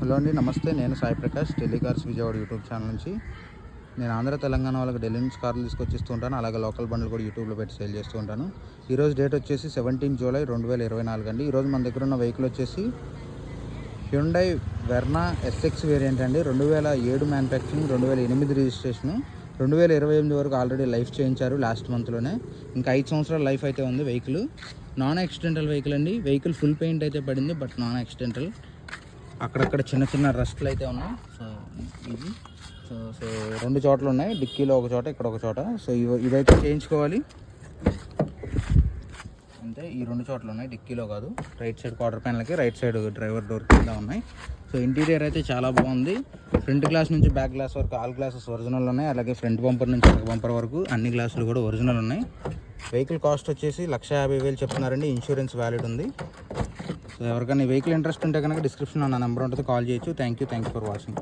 Hello అండి, నమస్తే. నేను Sai Prakash, Delhi cars Vijayawada YouTube channel నుంచి. నేను ఆంధ్ర తెలంగాణ వాళ్ళకి ఢిల్లీ నుంచి కార్లు తీసుకొచ్చిస్తూ ఉంటాను. అలాగే లోకల్ బండ్లు కూడా యూట్యూబ్లో పెట్టి సేల్ చేస్తూ ఉంటాను. ఈరోజు డేట్ వచ్చేసి 17 జూలై 2024 అండి. ఈరోజు మన దగ్గర ఉన్న వెహికల్ వచ్చేసి హ్యుండై వెర్నా ఎస్ఎక్స్ వేరియంట్ అండి. 2007 మ్యానుఫ్యాక్చరింగ్, 2008 రిజిస్ట్రేషను. 2028 వరకు ఆల్రెడీ లైఫ్ చేయించారు లాస్ట్ మంత్లోనే. ఇంకా 5 సంవత్సరాల లైఫ్ అయితే ఉంది వెహికల్. నాన్ యాక్సిడెంటల్ వెహికల్ అండి. వెహికల్ ఫుల్ పెయింట్ అయితే పడింది, బట్ నాన్ యాక్సిడెంటల్. అక్కడక్కడ చిన్న చిన్న రస్ట్లు అయితే ఉన్నాయి. సో ఇది సో 2 చోట్ల ఉన్నాయి, డిక్కీలో ఒక చోట, ఇక్కడ ఒక చోట. సో ఇదైతే చేయించుకోవాలి అంతే. ఈ 2 చోట్ల ఉన్నాయి, డిక్కీలో కాదు. రైట్ సైడ్ క్వార్టర్ ప్యానల్కి, రైట్ సైడ్ డ్రైవర్ డోర్ కింద ఉన్నాయి. సో ఇంటీరియర్ అయితే చాలా బాగుంది. ఫ్రంట్ గ్లాస్ నుంచి బ్యాక్ గ్లాస్ వరకు ఆల్ గ్లాసెస్ ఒరిజినల్ ఉన్నాయి. అలాగే ఫ్రంట్ బంపర్ నుంచి బ్యాక్ బంపర్ వరకు అన్ని గ్లాసులు కూడా ఒరిజినల్ ఉన్నాయి. వెహికల్ కాస్ట్ వచ్చేసి 1,50,000 చెప్తున్నారండి. ఇన్సూరెన్స్ వ్యాలిడ్ ఉంది. సో ఎవరికైనా వెహికల్ ఇంట్రెస్ట్ ఉంటే కనుక డిస్క్రిప్షన్లో నా నెంబర్ ఉంటుంది, కాల్ చేయొచ్చు. Thank you for watching.